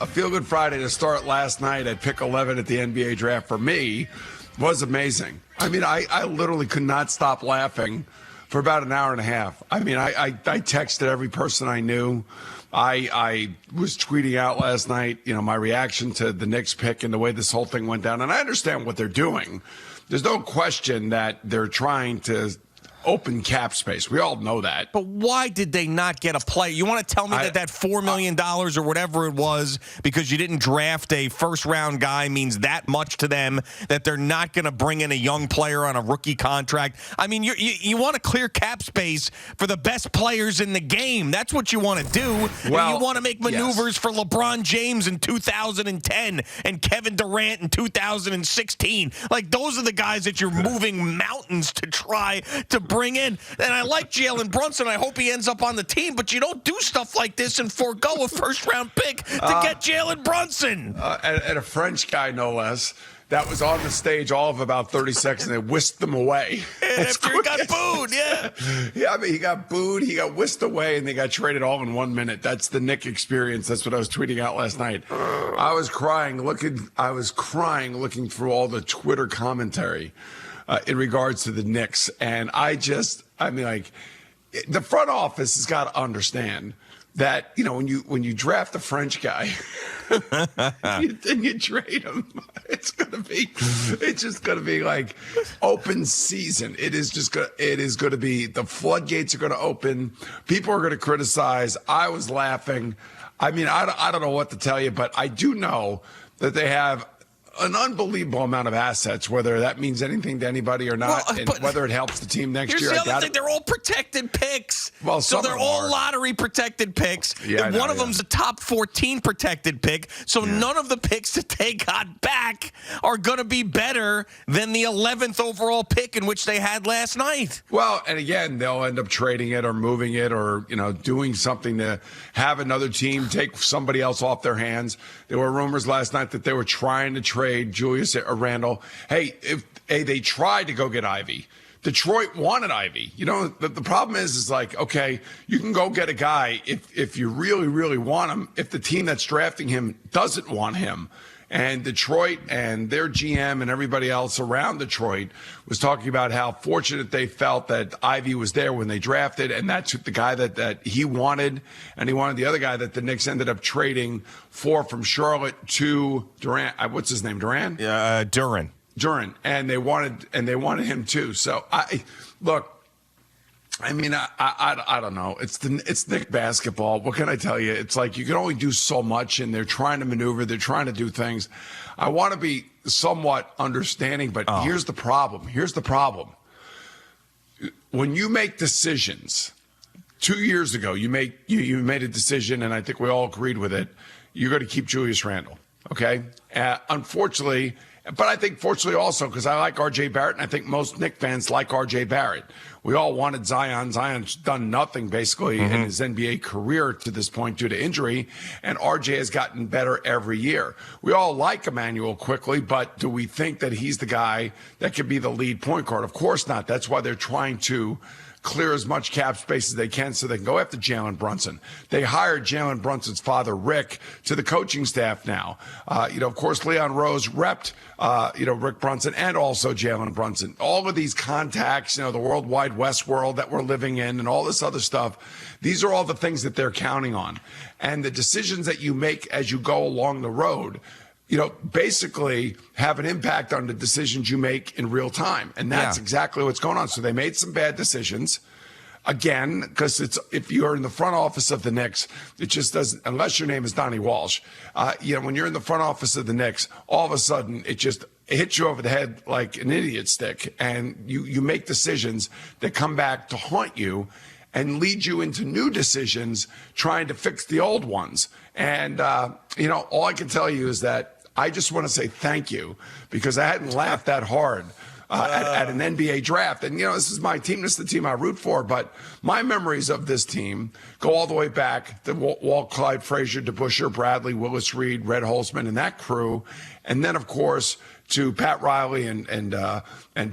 a feel-good Friday to start last night at pick 11 at the NBA draft for me was amazing. I mean, I literally could not stop laughing for about an hour and a half. I mean, I texted every person I knew. I was tweeting out last night, my reaction to the Knicks pick and the way this whole thing went down. And I understand what they're doing. There's no question that they're trying to open cap space. We all know that. But why did they not get a player? You want to tell me that $4 million or whatever it was because you didn't draft a first-round guy means that much to them that they're not going to bring in a young player on a rookie contract? I mean, you want to clear cap space for the best players in the game. That's what you want to do. Well, you want to make maneuvers for LeBron James in 2010 and Kevin Durant in 2016. Like, those are the guys that you're moving mountains to try to bring in. And I like Jalen Brunson. I hope he ends up on the team, but you don't do stuff like this and forego a first-round pick to get Jalen Brunson. And a French guy, no less, that was on the stage all of about 30 seconds, and they whisked them away. After he got booed, yeah. Yeah, I mean, he got booed, he got whisked away, and they got traded all in 1 minute. That's the Knick experience. That's what I was tweeting out last night. I was crying looking through all the Twitter commentary in regards to the Knicks. And the front office has got to understand that, when you draft a French guy and you trade him, it's just going to be like open season. It is going to be, the floodgates are going to open. People are going to criticize. I was laughing. I mean, I don't know what to tell you, but I do know that they have an unbelievable amount of assets, whether that means anything to anybody or not, and whether it helps the team next year. Here's the other thing. They're all protected picks. Well, so they're all lottery protected picks. Yeah, and one of them's a top 14 protected pick. So none of the picks that they got back are going to be better than the 11th overall pick in which they had last night. Well, and again, they'll end up trading it or moving it or, doing something to have another team take somebody else off their hands. There were rumors last night that they were trying to trade Julius Randle. Hey, they tried to go get Ivy. Detroit wanted Ivy. The problem is like, okay, you can go get a guy if you really, really want him, if the team that's drafting him doesn't want him. And Detroit and their GM and everybody else around Detroit was talking about how fortunate they felt that Ivy was there when they drafted, and that's the guy that he wanted, and he wanted the other guy that the Knicks ended up trading for from Charlotte to Durant. What's his name? Durant? Duran. Duran, and they wanted him too. So I don't know. It's Knick basketball. What can I tell you? It's like you can only do so much, and they're trying to maneuver. They're trying to do things. I want to be somewhat understanding, but here's the problem. When you make decisions, 2 years ago, you made a decision, and I think we all agreed with it. You're going to keep Julius Randle, okay? Unfortunately, but I think fortunately also because I like R.J. Barrett, and I think most Knick fans like R.J. Barrett. We all wanted Zion. Zion's done nothing basically in his NBA career to this point due to injury, and RJ has gotten better every year. We all like Emmanuel quickly, but do we think that he's the guy that could be the lead point guard? Of course not. That's why they're trying to clear as much cap space as they can so they can go after Jalen Brunson. They hired Jalen Brunson's father, Rick, to the coaching staff now. Of course, Leon Rose repped, Rick Brunson and also Jalen Brunson. All of these contacts, the World Wide West world that we're living in and all this other stuff, these are all the things that they're counting on. And the decisions that you make as you go along the road, basically have an impact on the decisions you make in real time. And that's exactly what's going on. So they made some bad decisions. Again, because if you're in the front office of the Knicks, it just doesn't, unless your name is Donnie Walsh, when you're in the front office of the Knicks, all of a sudden it hits you over the head like an idiot stick. And you make decisions that come back to haunt you and lead you into new decisions trying to fix the old ones. And, all I can tell you is that I just want to say thank you because I hadn't laughed that hard at an NBA draft. And, this is my team. This is the team I root for. But my memories of this team go all the way back to Walt, Clyde, Frazier, DeBusschere, Bradley, Willis Reed, Red Holzman, and that crew. And then, of course, to Pat Riley and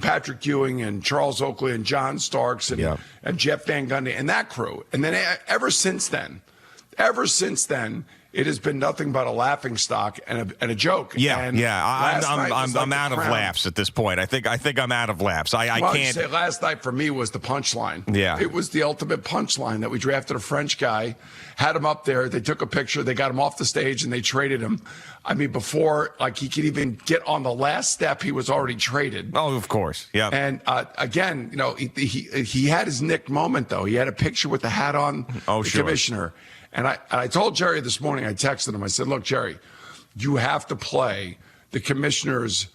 Patrick Ewing and Charles Oakley and John Starks and Jeff Van Gundy and that crew. And then ever since then, it has been nothing but a laughing stock and a joke. Yeah, and I'm out of laughs at this point. I think I'm out of laughs. I can't. You say last night for me was the punchline. Yeah, it was the ultimate punchline that we drafted a French guy, had him up there. They took a picture. They got him off the stage and they traded him. I mean, before he could even get on the last step, he was already traded. Oh, of course. Yeah. And again, he had his Knick moment though. He had a picture with the hat on. Oh, the sure. Commissioner. And I told Jerry this morning. I texted him. I said, "Look, Jerry, you have to play the commissioner's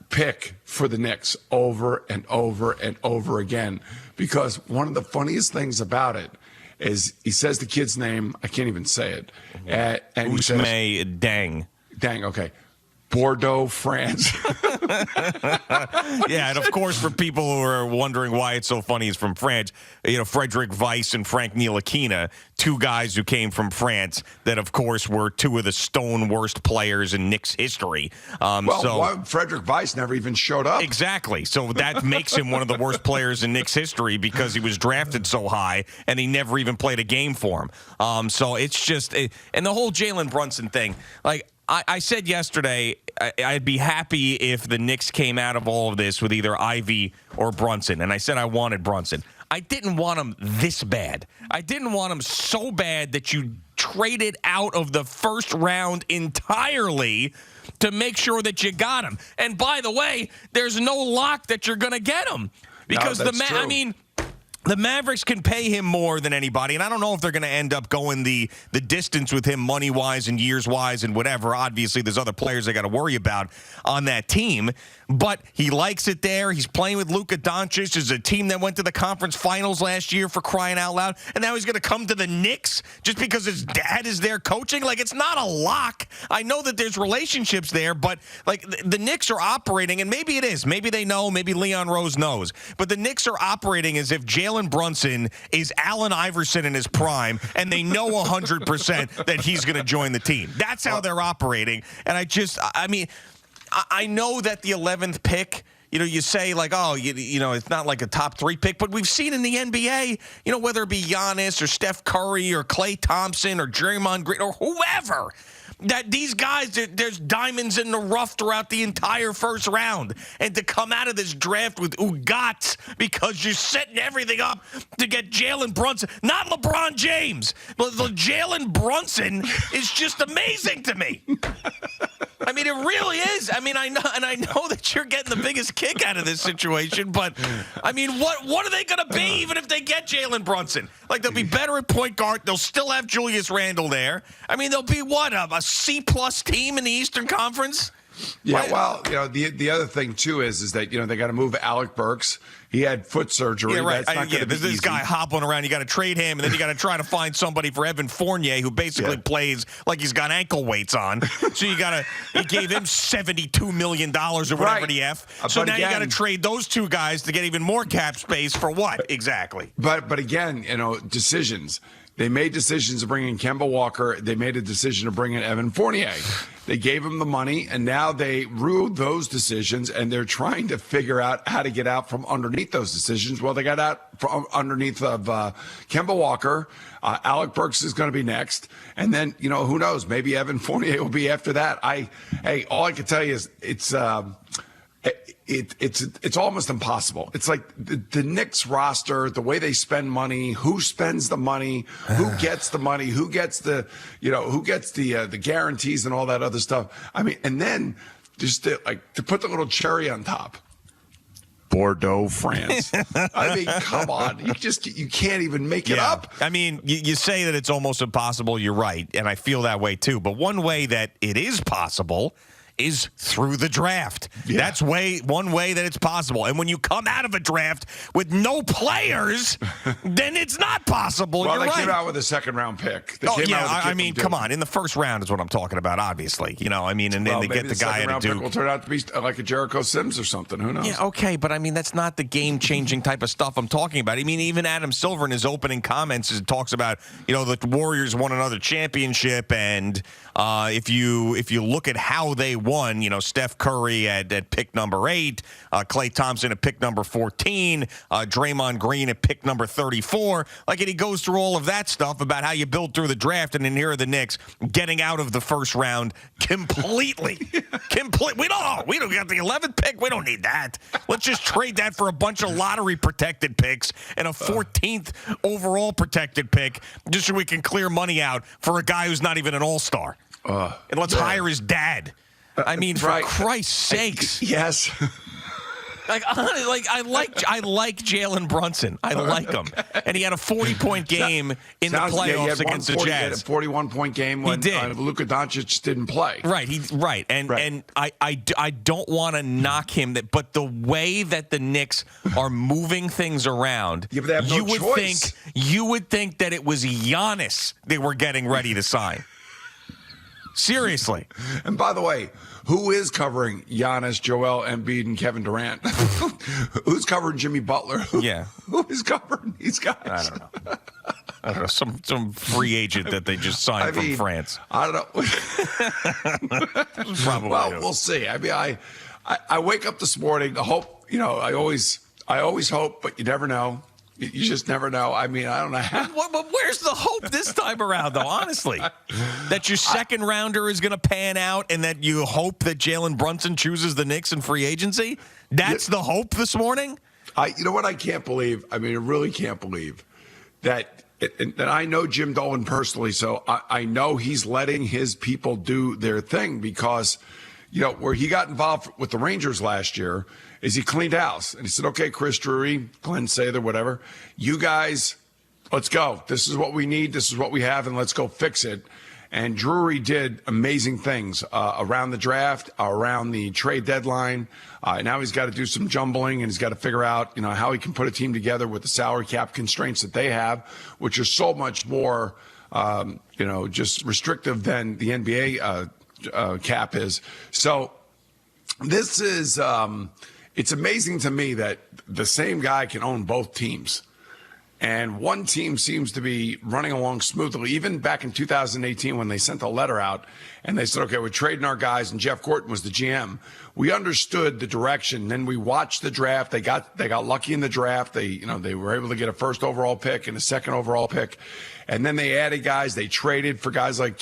pick for the Knicks over and over and over again, because one of the funniest things about it is he says the kid's name. I can't even say it. And he says, Dang. Okay. Bordeaux, France." Yeah, and of course, for people who are wondering why it's so funny, he's from France. Frederick Weiss and Frank Ntilikina, two guys who came from France that, of course, were two of the stone worst players in Knicks history. Frederick Weiss never even showed up. Exactly. So that makes him one of the worst players in Knicks history because he was drafted so high and he never even played a game for him. So it's just, and the whole Jalen Brunson thing, I said yesterday I'd be happy if the Knicks came out of all of this with either Ivy or Brunson, and I said I wanted Brunson. I didn't want him this bad. I didn't want him so bad that you traded out of the first round entirely to make sure that you got him. And by the way, there's no lock that you're going to get him because the Mavericks can pay him more than anybody, and I don't know if they're going to end up going the distance with him money-wise and years-wise and whatever. Obviously, there's other players they got to worry about on that team, but he likes it there. He's playing with Luka Doncic. It's a team that went to the conference finals last year, for crying out loud, and now he's going to come to the Knicks just because his dad is there coaching? It's not a lock. I know that there's relationships there, but, the Knicks are operating, and maybe it is. Maybe they know. Maybe Leon Rose knows. But the Knicks are operating as if Jalen Brunson is Allen Iverson in his prime, and they know 100% that he's going to join the team. That's how they're operating. And I know that the 11th pick, you say it's not like a top 3 pick, but we've seen in the NBA, whether it be Giannis or Steph Curry or Klay Thompson or Draymond Green or whoever, that these guys, there's diamonds in the rough throughout the entire first round. And to come out of this draft with Ugats because you're setting everything up to get Jalen Brunson, not LeBron James, but the Jalen Brunson is just amazing to me. It really is. I know that you're getting the biggest kick out of this situation, but what are they going to be even if they get Jalen Brunson? They'll be better at point guard. They'll still have Julius Randle there. They'll be a C-plus team in the Eastern Conference? Yeah, the other thing too is that they got to move Alec Burks. He had foot surgery. Yeah, right. That's not going to be this easy. guy hobbling around. You got to trade him, and then you got to try to find somebody for Evan Fournier, who basically plays like he's got ankle weights on. So you gave him $72 million or whatever the F. So now you got to trade those two guys to get even more cap space for what exactly? But again, decisions. They made decisions to bring in Kemba Walker. They made a decision to bring in Evan Fournier. They gave him the money, and now they ruled those decisions, and they're trying to figure out how to get out from underneath those decisions. Well, they got out from underneath of Kemba Walker. Alec Burks is going to be next. And then, who knows? Maybe Evan Fournier will be after that. All I can tell you is it's almost impossible. It's like the Knicks roster, the way they spend money, who spends the money, who gets the money, who gets the guarantees and all that other stuff. And then just to put the little cherry on top. Bordeaux, France. Come on. You can't even make it up. You say that it's almost impossible. You're right. And I feel that way too. But one way that it is possible is through the draft. Yeah. That's one way that it's possible. And when you come out of a draft with no players, then it's not possible. Well, You're they right. came out with a second-round pick. Come on. In the first round is what I'm talking about, obviously. And then they get the guy at a Duke. Pick will turn out to be like a Jericho Sims or something. Who knows? Yeah, okay, but that's not the game-changing type of stuff I'm talking about. Even Adam Silver in his opening comments talks about, the Warriors won another championship, and if you look at how they 21. Steph Curry at pick number 8, Klay Thompson at pick number 14, Draymond Green at pick number 34. And he goes through all of that stuff about how you build through the draft, and then here are the Knicks getting out of the first round completely. We don't got the 11th pick. We don't need that. Let's just trade that for a bunch of lottery protected picks and a 14th overall protected pick, just so we can clear money out for a guy who's not even an all-star. And let's hire his dad. I mean, for Christ's sakes. Yes. I like Jalen Brunson. I like him. And he had a 40-point game in the playoffs against the Jazz. He had a 41-point game when Luka Doncic didn't play. Right. And I don't want to knock him, but the way that the Knicks are moving things around, but they have no choice. You would think that it was Giannis they were getting ready to sign. Seriously. And by the way, who is covering Giannis, Joel Embiid, and Kevin Durant? Who's covering Jimmy Butler? Who is covering these guys? I don't know. Some free agent that they just signed from France. I don't know. Probably. Well, we'll see. I mean, I wake up this morning. The hope, I always hope, but you never know. You just never know. I mean, I don't know. But where's the hope this time around, though, honestly? That your second rounder is going to pan out and that you hope that Jalen Brunson chooses the Knicks in free agency? That's the hope this morning? You know what I can't believe? I mean, I really can't believe that I know Jim Dolan personally, so I know he's letting his people do their thing because, where he got involved with the Rangers last year is he cleaned house. And he said, okay, Chris Drury, Glenn Sather, whatever, you guys, let's go. This is what we need. This is what we have, and let's go fix it. And Drury did amazing things around the draft, around the trade deadline. Now he's got to do some jumbling, and he's got to figure out, how he can put a team together with the salary cap constraints that they have, which are so much more, just restrictive than the NBA cap is. So this is it's amazing to me that the same guy can own both teams. And one team seems to be running along smoothly. Even back in 2018 when they sent a letter out and they said, okay, we're trading our guys, and Jeff Gorton was the GM. We understood the direction. Then we watched the draft. They got lucky in the draft. They were able to get a first overall pick and a second overall pick. And then they added guys. They traded for guys like,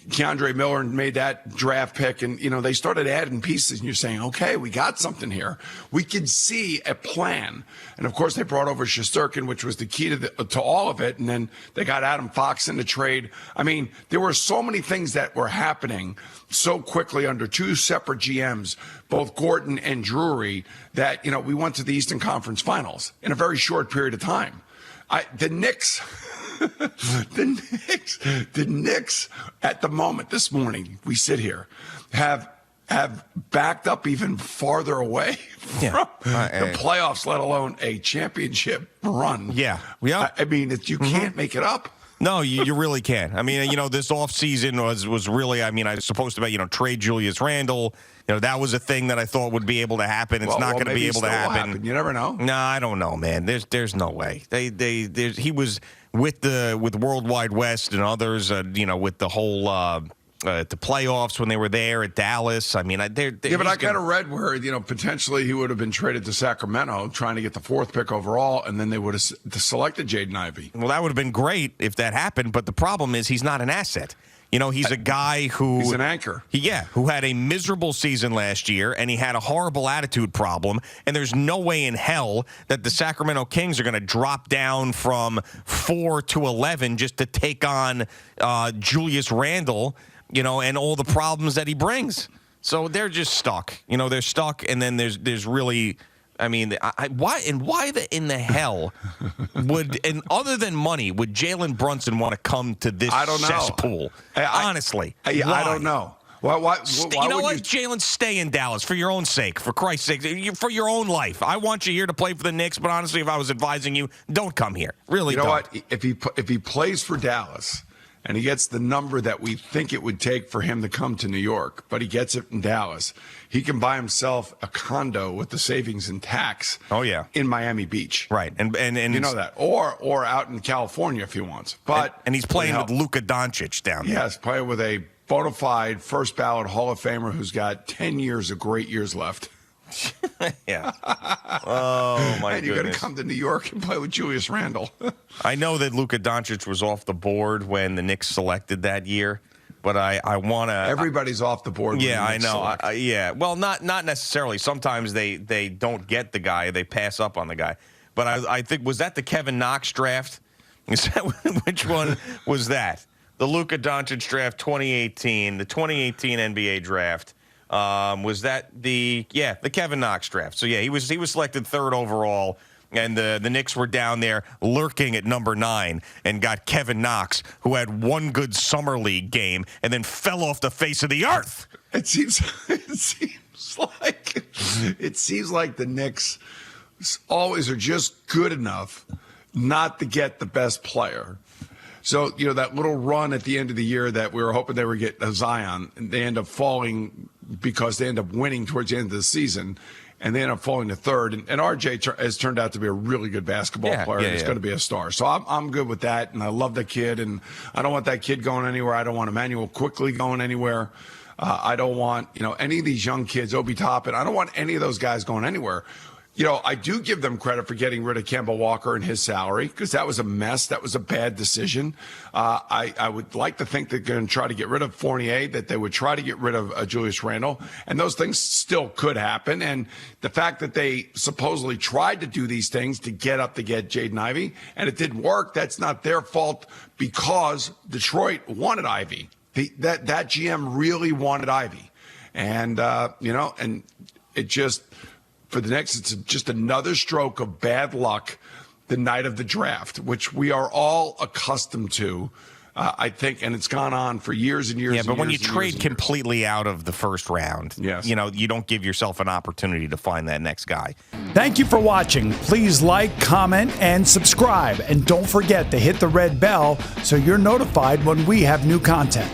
Keandre Miller and made that draft pick, and they started adding pieces, and you're saying, okay, we got something here. We could see a plan. And of course they brought over Shesterkin, which was the key to all of it, and then they got Adam Fox in the trade. I mean, there were so many things that were happening so quickly under two separate GMs, both Gorton and Drury, that we went to the Eastern Conference Finals in a very short period of time. The Knicks The Knicks at the moment, this morning, we sit here, have backed up even farther away from the playoffs, let alone a championship run. Yeah. I mean, you can't make it up. No, you really can't. I mean, this offseason was really, I was supposed to, trade Julius Randle. That was a thing that I thought would be able to happen. It's not going to be able to happen. You never know. No, I don't know, man. There's no way. He was with World Wide West and others, with the whole the playoffs when they were there at Dallas. I mean, but I kind of read where potentially he would have been traded to Sacramento, trying to get the 4th pick overall, and then they would have selected Jaden Ivey. Well, that would have been great if that happened, but the problem is he's not an asset. He's a guy who... He's an anchor. Who had a miserable season last year, and he had a horrible attitude problem, and there's no way in hell that the Sacramento Kings are going to drop down from 4 to 11 just to take on Julius Randle, and all the problems that he brings. So they're just stuck. They're stuck, and then there's really... why in the hell would, and other than money, would Jalen Brunson want to come to this cesspool? Honestly, I don't know. Why you know what, Jalen, stay in Dallas for your own sake, for Christ's sake, for your own life. I want you here to play for the Knicks, but honestly, if I was advising you, don't come here. Really, you know what? If he plays for Dallas, and he gets the number that we think it would take for him to come to New York, but he gets it in Dallas, he can buy himself a condo with the savings and tax. Oh, yeah. In Miami Beach. Right. And you know that. Or out in California if he wants. But and he's playing with Luka Doncic down there. Yes, playing with a bona fide first ballot Hall of Famer who's got 10 years of great years left. Yeah. Oh, my and you're going to goodness. come to New York and play with Julius Randle. I know that Luka Doncic was off the board when the Knicks selected that year, but I want to. Everybody's off the board. Yeah, I know. Yeah. Well, not necessarily. Sometimes they don't get the guy. They pass up on the guy. But I think, was that the Kevin Knox draft? Is that, which one was that? The Luka Doncic draft 2018, the 2018 NBA draft. Was that the Kevin Knox draft? So yeah, he was selected 3rd overall, and the Knicks were down there lurking at number 9 and got Kevin Knox, who had one good summer league game and then fell off the face of the earth. It seems like the Knicks always are just good enough not to get the best player. So, that little run at the end of the year that we were hoping they would get Zion, and they end up falling because they end up winning towards the end of the season, and they end up falling to 3rd. And RJ has turned out to be a really good basketball player. And he's going to be a star. So I'm good with that, and I love the kid, and I don't want that kid going anywhere. I don't want Emmanuel Quickly going anywhere. I don't want, any of these young kids, Obi Toppin. I don't want any of those guys going anywhere. I do give them credit for getting rid of Kemba Walker and his salary, because that was a mess. That was a bad decision. I would like to think they're going to try to get rid of Fournier, that they would try to get rid of Julius Randle, and those things still could happen. And the fact that they supposedly tried to do these things to get Jaden Ivey, and it didn't work, that's not their fault, because Detroit wanted Ivey. That GM really wanted Ivey. And, and it just... For the Knicks, it's just another stroke of bad luck the night of the draft, which we are all accustomed to, I think, and it's gone on for years and years. Yeah, but when you years trade completely out of the first round, yes, you don't give yourself an opportunity to find that next guy. Thank you for watching. Please like, comment, and subscribe. And don't forget to hit the red bell so you're notified when we have new content.